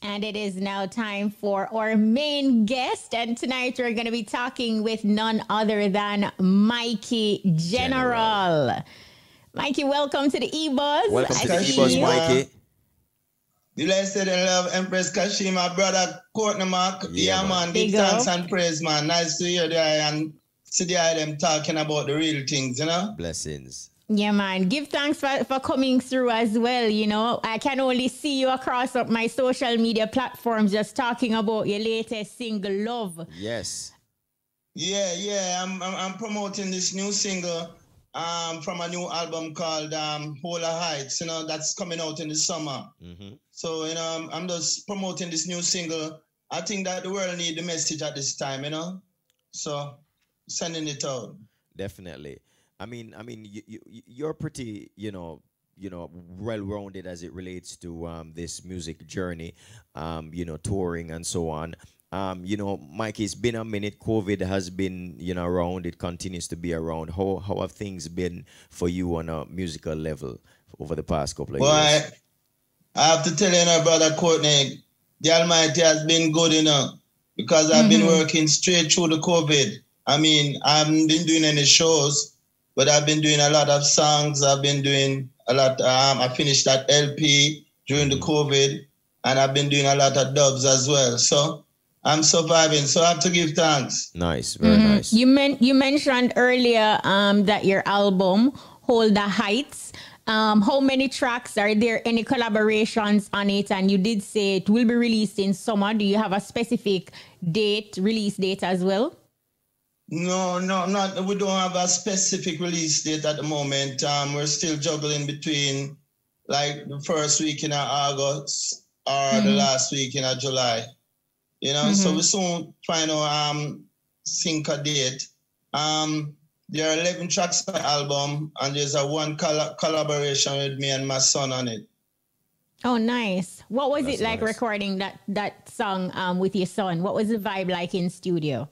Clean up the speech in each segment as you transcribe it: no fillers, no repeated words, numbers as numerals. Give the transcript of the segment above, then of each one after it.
And it is now time for our main guest. And tonight we're going to be talking with none other than Mikey General. Mikey, welcome to the EBUZZ. Welcome to the EBUZZ, Mikey. Blessed and love Empress K'shema, brother Courtney Mac. Yeah, man. Give thanks and praise, man. Nice to hear that and see them talking about the real things, you know? Blessings. Yeah, man. Give thanks for coming through as well, you know. I can only see you across my social media platforms just talking about your latest single, Love. Yes. Yeah. I'm promoting this new single from a new album called Hola Heights, you know, that's coming out in the summer. So, you know, I'm just promoting this new single. I think that the world need the message at this time, you know. So, sending it out. Definitely. I mean, you're pretty, well-rounded as it relates to this music journey, touring and so on. Mike, it's been a minute. COVID has been, around. It continues to be around. How have things been for you on a musical level over the past couple of years? I have to tell you, brother Courtney, the Almighty has been good, because I've been working straight through the COVID. I mean, I haven't been doing any shows. But I've been doing a lot of songs. I've been doing a lot. I finished that LP during the COVID, and I've been doing a lot of dubs as well. So I'm surviving. So I have to give thanks. Nice, very nice. You mentioned earlier that your album Hold the Heights. How many tracks are there? Any collaborations on it? And you did say it will be released in summer. Do you have a specific release date as well? No, not. We don't have a specific release date at the moment. We're still juggling between like the first week in August or the last week in July. So we soon trying to sync a date. There are 11 tracks on the album, and there's a one collaboration with me and my son on it. Oh, nice. What was it like recording that song with your son? What was the vibe like in studio?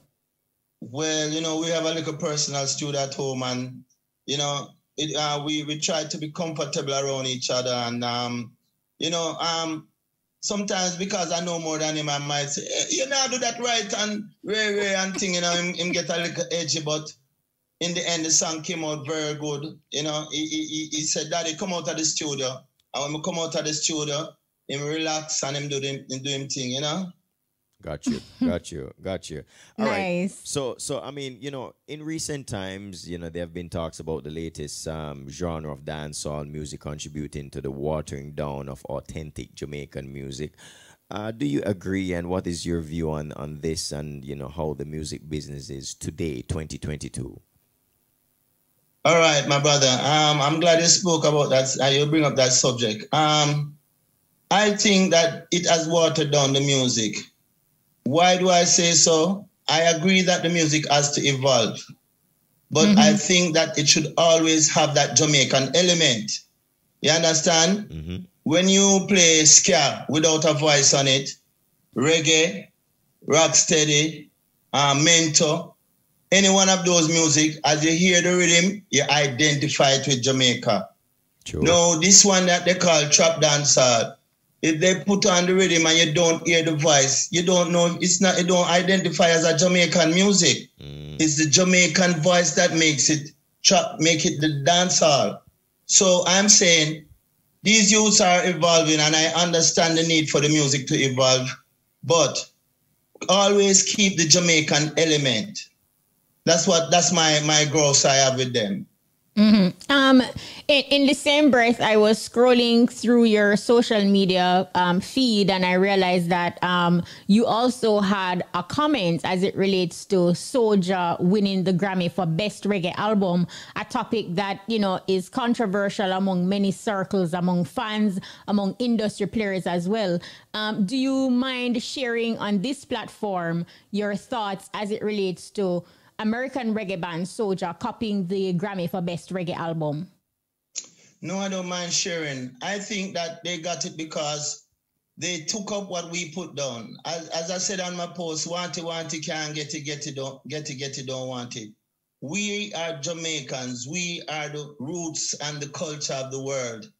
Well, we have a little personal studio at home, and we try to be comfortable around each other. And sometimes because I know more than him, I might say, hey, do that right and rare and thing. Him get a little edgy, but in the end, the song came out very good. He said, "Daddy, come out of the studio." And when we come out of the studio, him relax and him do him thing. Got you. All nice. Right. So I mean, in recent times, there have been talks about the latest genre of dancehall music contributing to the watering down of authentic Jamaican music. Do you agree? And what is your view on this? And how the music business is today, 2022? All right, my brother. I'm glad you spoke about that. You bring up that subject. I think that it has watered down the music. Why do I say so? I agree that the music has to evolve, but I think that it should always have that Jamaican element. You understand? When you play ska without a voice on it, reggae, rocksteady, mento, any one of those music, as you hear the rhythm, you identify it with Jamaica. Sure. No, this one that they call trap dancehall. If they put on the rhythm and you don't hear the voice, you don't know, it don't identify as a Jamaican music. It's the Jamaican voice that makes it the dance hall. So I'm saying these youths are evolving, and I understand the need for the music to evolve, but always keep the Jamaican element. That's my growth I have with them. In the same breath, I was scrolling through your social media feed, and I realized that you also had a comment as it relates to Soulja winning the Grammy for Best Reggae Album, a topic that, is controversial among many circles, among fans, among industry players as well. Do you mind sharing on this platform your thoughts as it relates to American reggae band Soulja copying the Grammy for Best Reggae Album? No, I don't mind sharing. I think that they got it because they took up what we put down. As I said on my post, want it, can't get it, don't want it. We are Jamaicans. We are the roots and the culture of the world.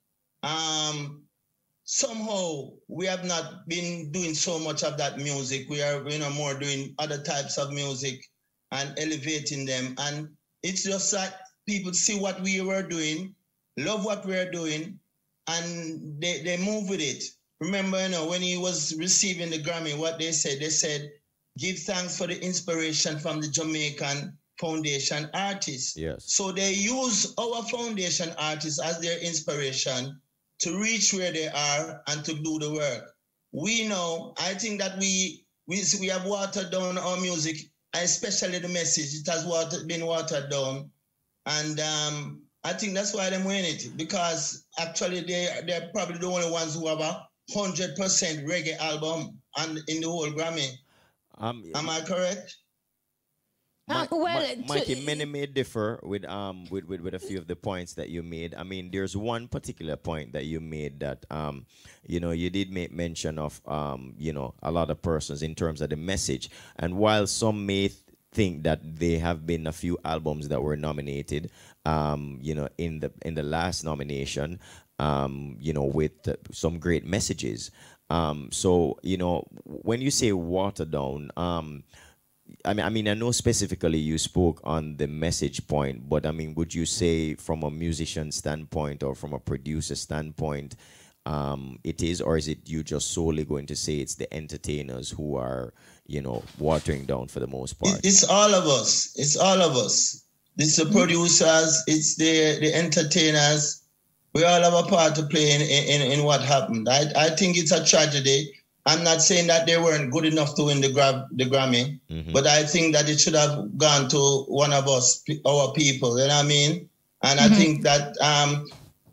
somehow we have not been doing so much of that music. We are, more doing other types of music and elevating them. And it's just that people see what we were doing, love what we're doing, and they move with it. Remember, when he was receiving the Grammy, what they said, give thanks for the inspiration from the Jamaican foundation artists. Yes. So they use our foundation artists as their inspiration to reach where they are and to do the work. We know, I think that we have watered down our music, especially the message. It has been watered down. And I think that's why they're winning it, because actually they're probably the only ones who have a 100% reggae album and in the whole Grammy. Am I correct? Mikey, many may differ with a few of the points that you made. I mean, there's one particular point that you made that you did make mention of a lot of persons in terms of the message. And while some may think that there have been a few albums that were nominated, in the last nomination, with some great messages. So when you say watered down, I mean, I know specifically you spoke on the message point, but I mean, would you say from a musician standpoint or from a producer standpoint, it is, or is it you just solely going to say it's the entertainers who are, watering down for the most part? It's all of us. It's all of us. It's the producers. It's the entertainers. We all have a part to play in what happened. I think it's a tragedy. I'm not saying that they weren't good enough to win the Grammy, but I think that it should have gone to one of us, our people, you know what I mean? And I think that,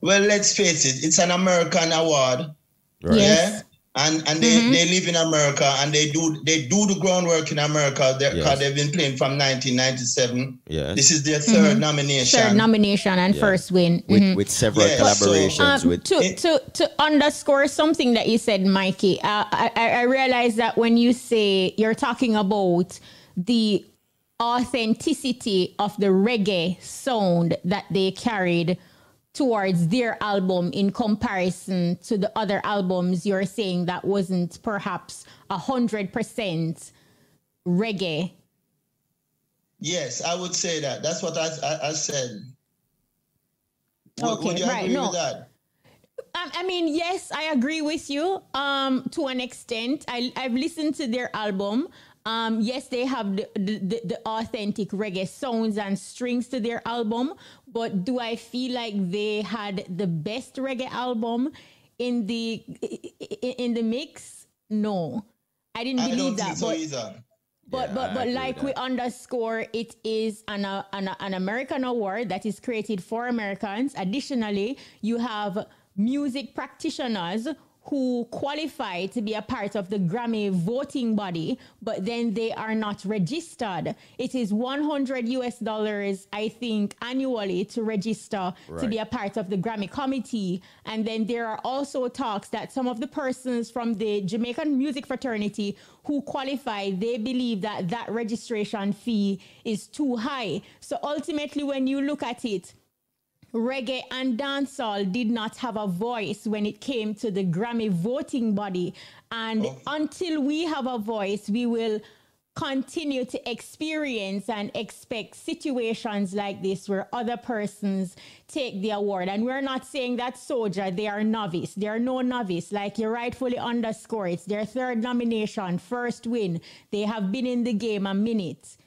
well, let's face it, it's an American award, right? Yes. Yeah? And they live in America, and they do the groundwork in America because they've been playing from 1997. Yes. This is their third nomination. Third nomination and first win. With several collaborations. To underscore something that you said, Mikey, I realize that when you say you're talking about the authenticity of the reggae sound that they carried towards their album in comparison to the other albums, you're saying that wasn't perhaps 100% reggae. Yes, I would say that. That's what I said. Okay, would you agree with that? I mean, yes, I agree with you to an extent. I've listened to their album. Yes, they have the authentic reggae sounds and strings to their album, but do I feel like they had the best reggae album in the mix? No, I didn't believe that. I don't think so either. But like we underscore, it is an American award that is created for Americans. Additionally, you have music practitioners who qualify to be a part of the Grammy voting body, but then they are not registered. It is $100, I think, annually to register to be a part of the Grammy committee. And then there are also talks that some of the persons from the Jamaican music fraternity who qualify, they believe that that registration fee is too high. So ultimately, when you look at it, reggae and dancehall did not have a voice when it came to the Grammy voting body. And until we have a voice, we will continue to experience and expect situations like this where other persons take the award. And we're not saying that Soulja, they are novice. They are no novice. Like you rightfully underscore, it's their third nomination, first win. They have been in the game a minute.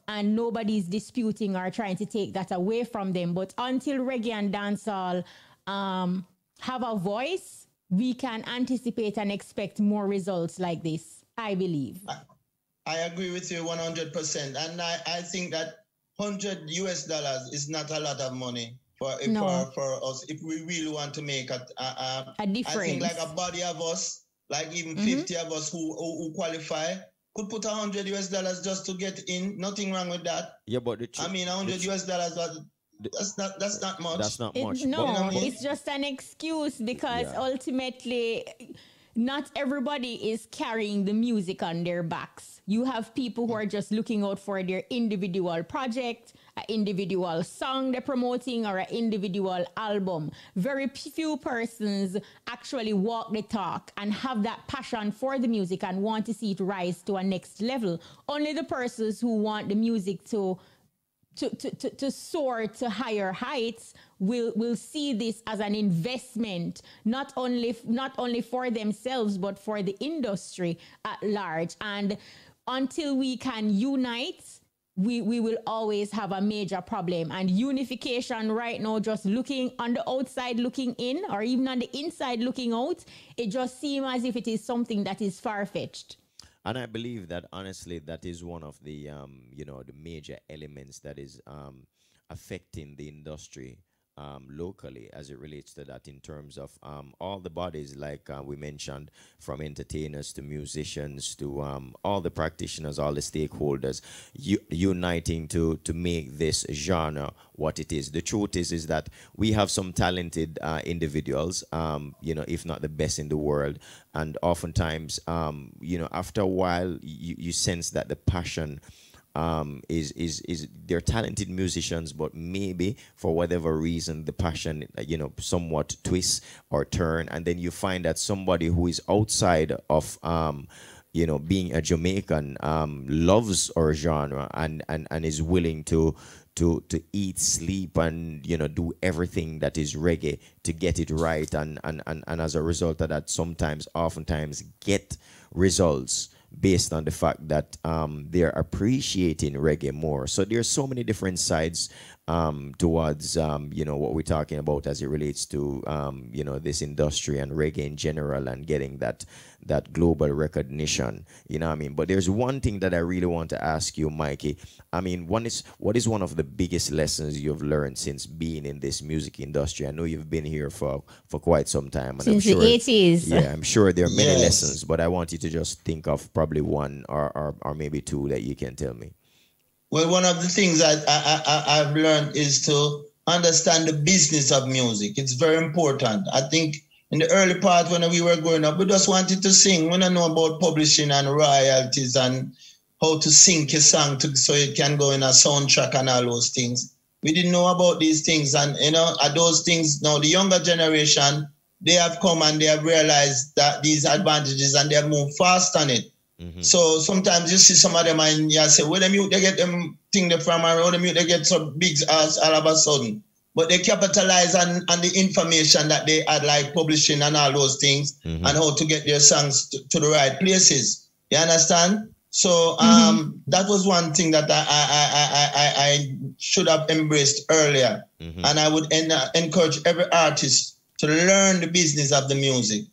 And nobody's disputing or trying to take that away from them. But until reggae and dancehall have a voice, we can anticipate and expect more results like this, I believe. I agree with you 100%. And I think that $100 is not a lot of money for us if we really want to make a difference. I think like a body of us, like even 50 of us who qualify, could put $100 just to get in. Nothing wrong with that. Yeah, but $100 that's not much. That's not much. It's just an excuse because ultimately not everybody is carrying the music on their backs. You have people who are just looking out for their individual project an individual song they're promoting or an individual album. Very few persons actually walk the talk and have that passion for the music and want to see it rise to a next level. Only the persons who want the music to soar to higher heights will see this as an investment, not only for themselves but for the industry at large. And until we can unite, we will always have a major problem. And unification right now, just looking on the outside looking in, or even on the inside looking out, it just seems as if it is something that is far-fetched. And I believe that honestly, that is one of the the major elements that is affecting the industry locally as it relates to that, in terms of all the bodies, like we mentioned, from entertainers to musicians to all the practitioners, all the stakeholders, uniting to make this genre what it is. The truth is that we have some talented individuals, if not the best in the world, and oftentimes, after a while, you sense that the passion is they're talented musicians, but maybe for whatever reason the passion somewhat twists or turn, and then you find that somebody who is outside of being a Jamaican loves our genre and is willing to eat, sleep, and do everything that is reggae to get it right, and as a result of that, oftentimes get results based on the fact that they're appreciating reggae more. So there's so many different sides towards what we're talking about as it relates to this industry and reggae in general, and getting that global recognition. You know what I mean? But there's one thing that I really want to ask you, Mikey. I mean, what is one of the biggest lessons you've learned since being in this music industry? I know you've been here for quite some time, and since the 80s. Yeah, I'm sure there are many lessons, but I want you to just think of probably one or maybe two that you can tell me. Well, one of the things that I've learned is to understand the business of music. It's very important. I think in the early part when we were growing up, we just wanted to sing. We don't know about publishing and royalties and how to sync a song so it can go in a soundtrack and all those things. We didn't know about these things. And, those things, now the younger generation, they have come and they have realized that these advantages, and they have moved fast on it. Mm-hmm. So sometimes you see some of them and you say, well, they get them thing they from, or they get some big ass all of a sudden. But they capitalize on the information that they had, like publishing and all those things, mm-hmm. and how to get their songs to the right places. You understand? So that was one thing that I should have embraced earlier. Mm-hmm. And I would encourage every artist to learn the business of the music.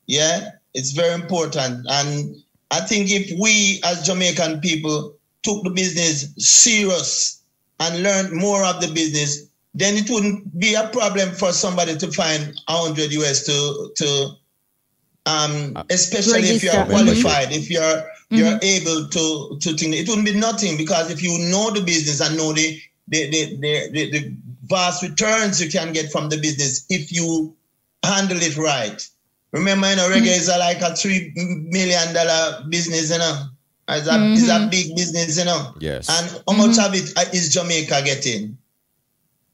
Yeah, it's very important. And I think if we as Jamaican people took the business serious and learned more of the business, then it wouldn't be a problem for somebody to find $100 US to especially if you're qualified, if you're able to think. It wouldn't be nothing, because if you know the business and know the vast returns you can get from the business if you handle it right. Remember, reggae is like a $3 million business, It's a big business, Yes. And how much of it is Jamaica getting?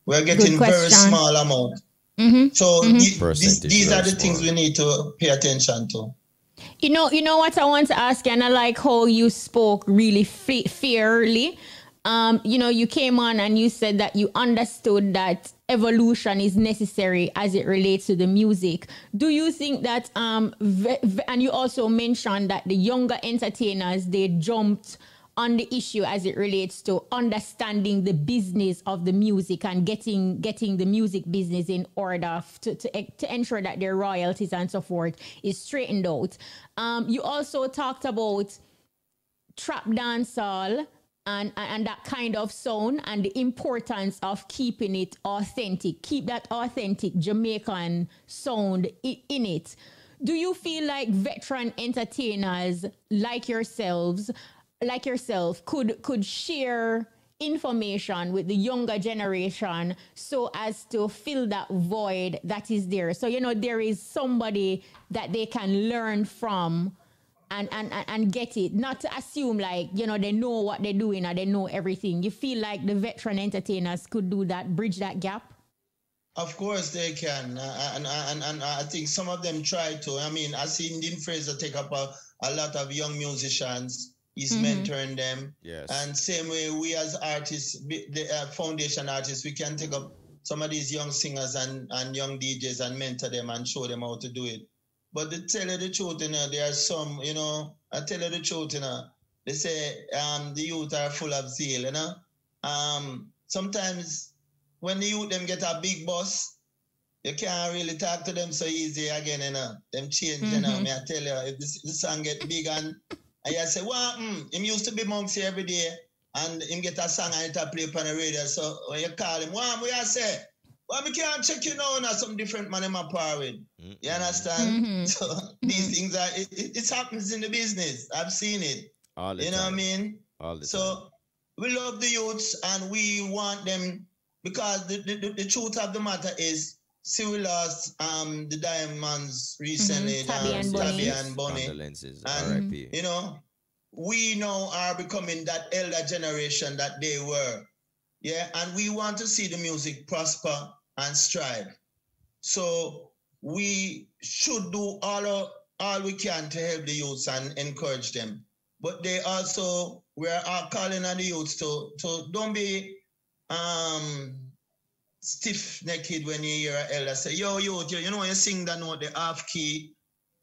We're getting very small amount. Mm-hmm. So these are the things we need to pay attention to. You know what I want to ask you, and I like how you spoke really fairly. You came on and you said that you understood that evolution is necessary as it relates to the music. Do you think that, and you also mentioned that the younger entertainers, they jumped on the issue as it relates to understanding the business of the music and getting the music business in order to ensure that their royalties and so forth is straightened out. You also talked about trap dancehall and that kind of sound, and the importance of keeping it authentic, keep that authentic Jamaican sound in it. Do you feel like veteran entertainers like yourself could share information with the younger generation so as to fill that void that is there? So, there is somebody that they can learn from and get it. Not to assume like, you know, they know what they're doing or they know everything. You feel like the veteran entertainers could do that, bridge that gap? Of course they can. And I think some of them try to. I mean, I see Dean Fraser take up a lot of young musicians. He's mentoring them. Yes. And same way we as artists, the foundation artists, we can take up some of these young singers and young DJs and mentor them and show them how to do it. But to tell you the truth, you know, there are some, you know, I tell you the truth, you know, they say the youth are full of zeal, you know. Sometimes when the youth them get a big boss, you can't really talk to them so easy again, you know. Them change, you know. May I tell you, if the song get big and I say, well, him used to be monks here every day and him get a song and it play up on the radio. So when you call him, what I say? Well, we can't check you now, some different man in my power with. You understand? So these things are, it happens in the business. I've seen it. All the you know time. what I mean? All the so time. we love the youths and we want them because the truth of the matter is, see, we lost the Diamonds recently, Tabby and Bonnie. Condolences, and, RIP. you know, we now are becoming that elder generation that they were. Yeah, and we want to see the music prosper and strive. So we should do all we can to help the youths and encourage them. But they also, we are calling on the youths to don't be stiff-necked when you hear an elder say, yo, youth, you know, you sing that note, the half key,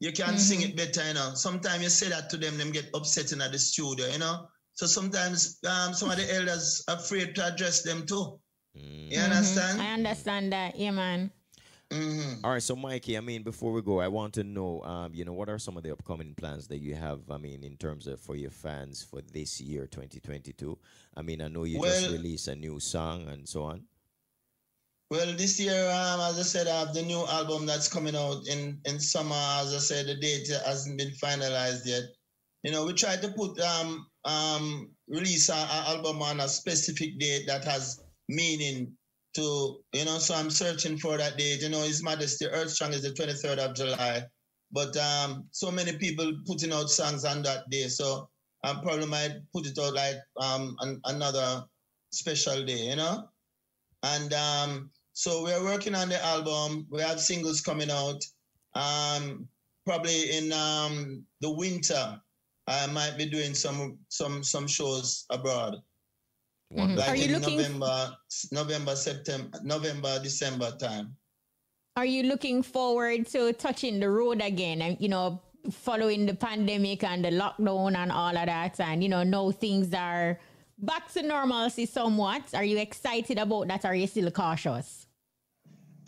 you can sing it better, you know. Sometimes you say that to them get upset in the studio, you know. So sometimes some of the elders are afraid to address them too. You understand? I understand that, yeah, man. All right, so Mikey, I mean, before we go, I want to know, you know, what are some of the upcoming plans that you have, I mean, in terms of for your fans for this year, 2022? I mean, I know you just released a new song and so on. Well, this year, as I said, I have the new album that's coming out in summer. As I said, the date hasn't been finalized yet. You know, we tried to put release our album on a specific date that has meaning to, you know, so I'm searching for that date. You know, His Majesty Earthstrong is the 23rd of July, but so many people putting out songs on that day, so I probably might put it out like another special day, you know? And so we're working on the album. We have singles coming out. Probably in the winter, I might be doing some shows abroad. Like are you in November, December time. Are you looking forward to touching the road again? And, you know, following the pandemic and the lockdown and all of that, and, you know, now things are back to normalcy somewhat. Are you excited about that, or are you still cautious?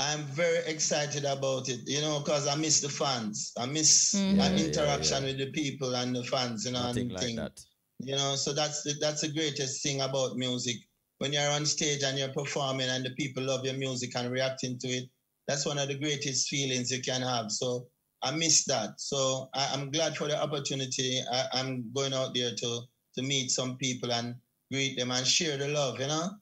I'm very excited about it, you know, because I miss the fans. I miss interaction with the people and the fans, you know. Nothing like that. You know, so that's the greatest thing about music. When you're on stage and you're performing and the people love your music and reacting to it, that's one of the greatest feelings you can have. So I miss that. So I'm glad for the opportunity. I'm going out there to meet some people and greet them and share the love, you know?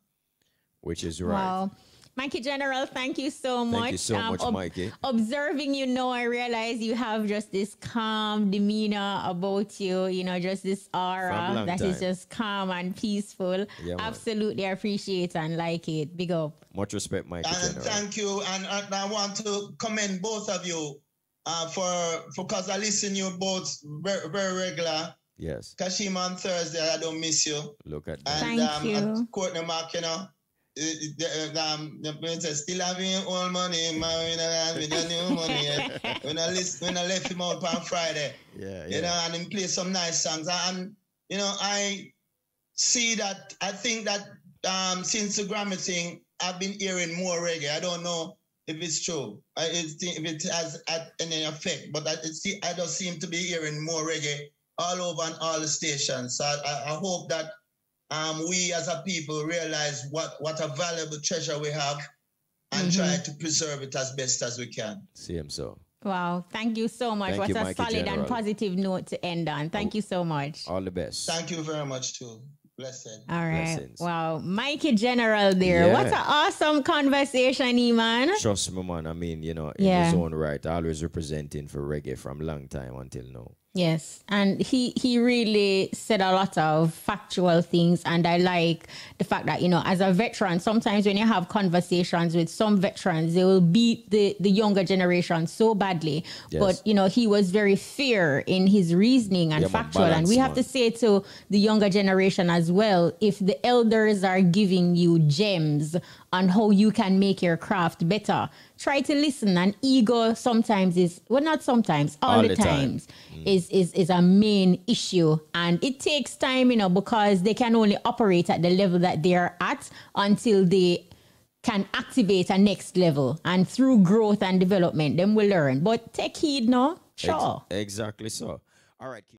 Which is right. Wow. Mikey General, thank you so much. Thank you so much, Mikey. Observing you know, I realize you have just this calm demeanor about you, you know, just this aura that is just calm and peaceful. Yeah, absolutely appreciate and like it. Big up. Much respect, Mikey General. Thank you. And I want to commend both of you because I listen to you both very, very regular. Yes. K'shema on Thursday, I don't miss you. Look at that. And thank you. Courtney Mac, you know. The princess still having old money, man. With the new money. When I left him out on Friday, you know, and him play some nice songs. And you know, I see that. I think that since the Grammy thing, I've been hearing more reggae. I don't know if it's true, if it has any effect, but I just seem to be hearing more reggae all over on all the stations. So I hope that. We as a people realize what a valuable treasure we have and try to preserve it as best as we can. See him so. Wow. Thank you so much. What a solid and positive note to end on. Thank you so much. All the best. Thank you very much too. Blessed. All right. Blessings. Wow. Mikey General there. What an awesome conversation, man. Trust me, man. I mean, you know, in his own right, always representing for reggae from long time until now. Yes, and he really said a lot of factual things, and I like the fact that, you know, as a veteran, sometimes when you have conversations with some veterans, they will beat the younger generation so badly. Yes. But, you know, he was very fair in his reasoning and factual, and we have to say to the younger generation as well, if the elders are giving you gems on how you can make your craft better, try to listen. And ego sometimes is, well, not sometimes, all the times is a main issue. And it takes time, you know, because they can only operate at the level that they're at until they can activate a next level. And through growth and development, then we'll learn. But take heed, no? Sure. Exactly so. All right.